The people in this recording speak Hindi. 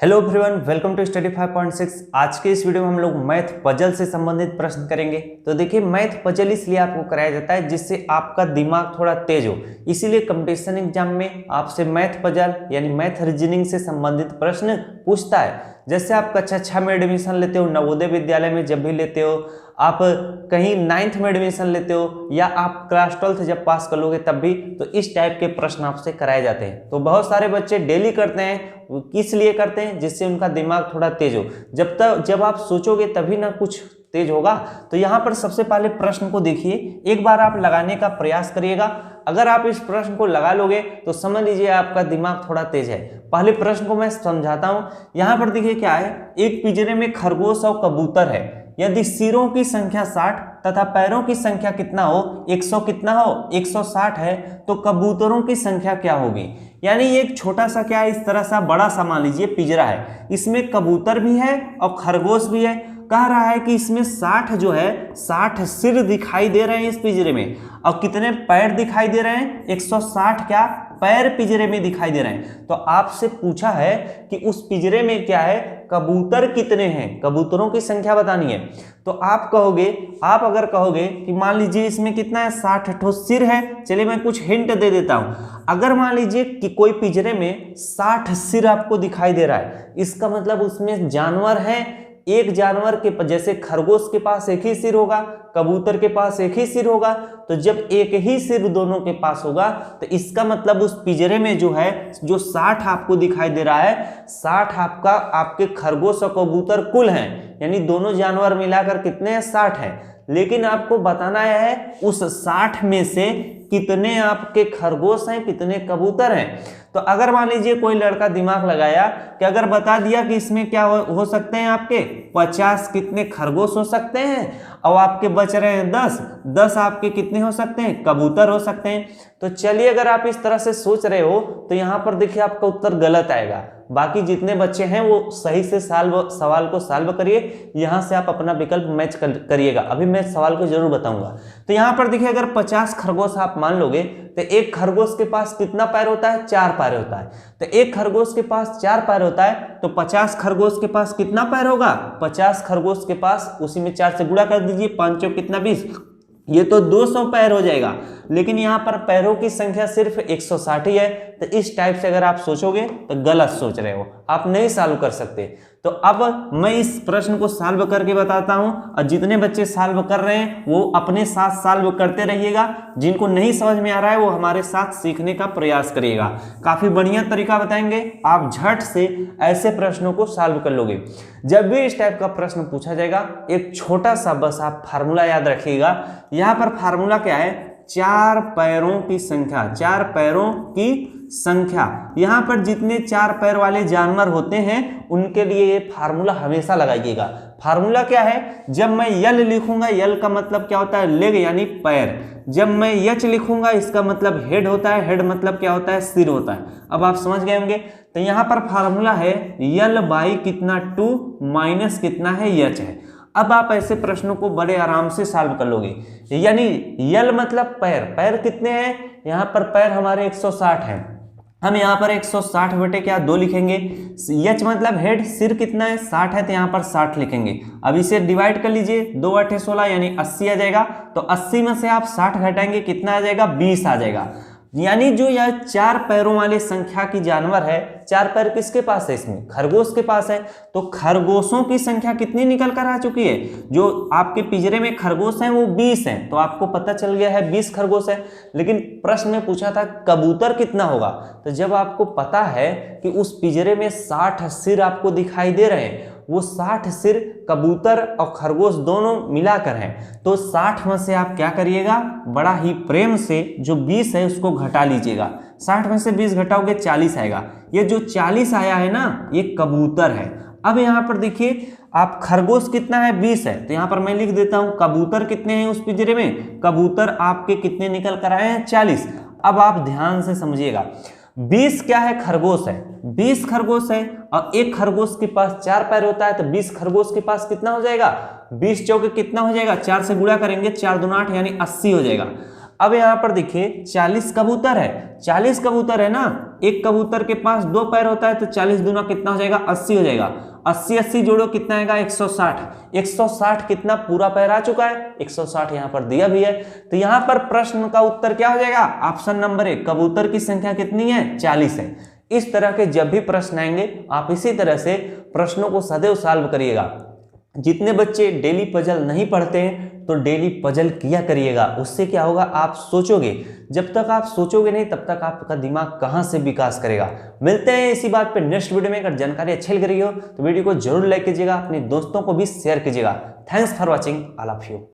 Hello everyone, welcome to study 5.6। आज के इस वीडियो में हम लोग मैथ पजल से संबंधित प्रश्न करेंगे। तो देखिए, मैथ पजल इसलिए आपको कराया जाता है जिससे आपका दिमाग थोड़ा तेज हो। इसीलिए कंपटीशन एग्जाम में आपसे मैथ पजल यानी मैथ रीजनिंग से संबंधित प्रश्न पूछता है। जैसे आप कक्षा 6 में एडमिशन लेते हो, नवोदय विद्यालय में जब भी लेते हो, आप कहीं 9th में एडमिशन लेते हो, या आप क्लास 12th जब पास कर लोगे तब भी, तो इस टाइप के प्रश्न आपसे कराए जाते हैं। तो बहुत सारे बच्चे डेली करते हैं। वो किस लिए करते हैं? जिससे उनका दिमाग थोड़ा तेज हो। जब आप सोचोगे तभी ना कुछ तेज होगा। तो यहाँ पर सबसे पहले प्रश्न को देखिए, एक बार आप लगाने का प्रयास करिएगा। अगर आप इस प्रश्न को लगा लोगे तो समझ लीजिए आपका दिमाग थोड़ा तेज है। पहले प्रश्न को मैं समझाता हूं। यहाँ पर देखिए क्या है, एक पिंजरे में खरगोश और कबूतर है। यदि सिरों की संख्या 60 तथा पैरों की संख्या कितना हो, 100 कितना हो, 160 है, तो कबूतरों की संख्या क्या होगी। यानी ये एक छोटा सा क्या है, इस तरह सा बड़ा सा मान लीजिए पिंजरा है, इसमें कबूतर भी है और खरगोश भी है। कह रहा है कि इसमें 60 जो है, 60 सिर दिखाई दे रहे हैं इस पिंजरे में, और कितने पैर दिखाई दे रहे हैं, 160 क्या पैर पिंजरे में दिखाई दे रहे हैं। तो आपसे पूछा है कि उस पिंजरे में क्या है, कबूतर कितने हैं, कबूतरों की संख्या बतानी है। तो आप अगर कहोगे कि मान लीजिए इसमें कितना है, 60 ठो सिर है। चलिए मैं कुछ हिंट दे देता हूं। अगर मान लीजिए कि कोई पिंजरे में 60 सिर आपको दिखाई दे रहा है, इसका मतलब उसमें जानवर है। एक जानवर के जैसे खरगोश के पास एक ही सिर होगा, कबूतर के पास एक ही सिर होगा। तो जब एक ही सिर दोनों के पास होगा तो इसका मतलब उस पिंजरे में जो है, जो 60 आपको दिखाई दे रहा है, 60 आपके खरगोश और कबूतर कुल हैं। यानी दोनों जानवर मिलाकर कितने हैं, 60 हैं। लेकिन आपको बताना है उस 60 में से कितने आपके खरगोश हैं, कितने कबूतर हैं। तो अगर मान लीजिए कोई लड़का दिमाग लगाया कि अगर बता दिया कि इसमें क्या हो सकते हैं, आपके 50 कितने खरगोश हो सकते हैं, और आपके बच रहे हैं 10 आपके कितने हो सकते हैं, कबूतर हो सकते हैं। तो चलिए, अगर आप इस तरह से सोच रहे हो तो यहाँ पर देखिए आपका उत्तर गलत आएगा। बाकी जितने बच्चे हैं वो सही से सवाल को सॉल्व करिए। यहाँ से आप अपना विकल्प मैच करिएगा। अभी मैं सवाल को जरूर बताऊंगा। तो यहाँ पर देखिए, अगर 50 खरगोश आप मान लोगे तो एक खरगोश के पास कितना पैर होता है, 4 पैर होता है। तो एक खरगोश के पास 4 पैर होता है, तो 50 खरगोश के पास कितना पैर होगा, 50 खरगोश के पास उसी में 4 से गुणा कर दीजिए, 5 चौक कितना 20, ये तो 200 पैर हो जाएगा। लेकिन यहाँ पर पैरों की संख्या सिर्फ 160 ही है। तो इस टाइप से अगर आप सोचोगे तो गलत सोच रहे हो, आप नहीं सॉल्व कर सकते। तो अब मैं इस प्रश्न को सॉल्व करके बताता हूं, और जितने बच्चे सॉल्व कर रहे हैं वो अपने साथ सॉल्व करते रहिएगा। जिनको नहीं समझ में आ रहा है वो हमारे साथ सीखने का प्रयास करिएगा। काफी बढ़िया तरीका बताएंगे, आप झट से ऐसे प्रश्नों को सॉल्व कर लोगे। जब भी इस टाइप का प्रश्न पूछा जाएगा, एक छोटा सा बस आप फार्मूला याद रखिएगा। यहाँ पर फार्मूला क्या है, 4 पैरों की संख्या, 4 पैरों की संख्या। यहां पर जितने 4 पैर वाले जानवर होते हैं उनके लिए ये फार्मूला हमेशा लगाइएगा। फार्मूला क्या है, जब मैं यल लिखूंगा, यल का मतलब क्या होता है, लेग यानी पैर। जब मैं यच लिखूंगा इसका मतलब हेड होता है, हेड मतलब क्या होता है, सिर होता है। अब आप समझ गए होंगे। तो यहां पर फार्मूला है यल बाई कितना 2 माइनस कितना है, यच है। अब आप ऐसे प्रश्नों को बड़े आराम से सॉल्व कर लोगे। यानी यल मतलब पैर, पैर कितने हैं, यहाँ पर पैर हमारे 160 हैं। हम यहाँ पर 160 बटे क्या 2 लिखेंगे। यच मतलब हेड, सिर कितना है 60 है, तो यहाँ पर 60 लिखेंगे। अब इसे डिवाइड कर लीजिए, 2 8 16 यानी 80 आ जाएगा। तो 80 में से आप 60 घटाएंगे, कितना आ जाएगा, 20 आ जाएगा। यानी जो यह 4 पैरों वाले संख्या की जानवर है, 4 पैर किसके पास है, इसमें खरगोश के पास है। तो खरगोशों की संख्या कितनी निकल कर आ चुकी है, जो आपके पिंजरे में खरगोश हैं वो 20 हैं। तो आपको पता चल गया है 20 खरगोश है। लेकिन प्रश्न में पूछा था कबूतर कितना होगा। तो जब आपको पता है कि उस पिंजरे में 60 सिर आपको दिखाई दे रहे हैं, वो 60 सिर कबूतर और खरगोश दोनों मिलाकर हैं, तो 60 में से आप क्या करिएगा, बड़ा ही प्रेम से जो 20 है उसको घटा लीजिएगा। 60 में से 20 घटाओगे 40 आएगा। ये जो 40 आया है ना, ये कबूतर है। अब यहाँ पर देखिए, आप खरगोश कितना है, 20 है। तो यहाँ पर मैं लिख देता हूं कबूतर कितने हैं उस पिंजरे में, कबूतर आपके कितने निकल कर आए हैं, 40। अब आप ध्यान से समझिएगा, 20 क्या है, खरगोश है, 20 खरगोश है, और एक खरगोश के पास 4 पैर होता है। तो 20 खरगोश के पास कितना हो जाएगा, 20 चौके कितना हो जाएगा, 4 से गुणा करेंगे, 4 दूना 8 यानी 80 हो जाएगा। अब यहाँ पर देखिए 40 कबूतर है, 40 कबूतर है ना, एक कबूतर के पास 2 पैर होता है तो 40 दूना कितना हो जाएगा, 80 हो जाएगा। 80 80 जोड़ो कितना आएगा, 160। 160 कितना पूरा पैर आ चुका है, 160 यहाँ पर दिया भी है। तो यहाँ पर प्रश्न का उत्तर क्या हो जाएगा, ऑप्शन नंबर 1, कबूतर की संख्या कितनी है, 40 है। इस तरह के जब भी प्रश्न आएंगे आप इसी तरह से प्रश्नों को सदैव सॉल्व करिएगा। जितने बच्चे डेली पजल नहीं पढ़ते हैं तो डेली पजल किया करिएगा, उससे क्या होगा, आप सोचोगे, जब तक आप सोचोगे नहीं तब तक आपका दिमाग कहां से विकास करेगा। मिलते हैं इसी बात पे नेक्स्ट वीडियो में। अगर जानकारी अच्छी लग रही हो तो वीडियो को जरूर लाइक कीजिएगा, अपने दोस्तों को भी शेयर कीजिएगा। Thanks for watching, all of you.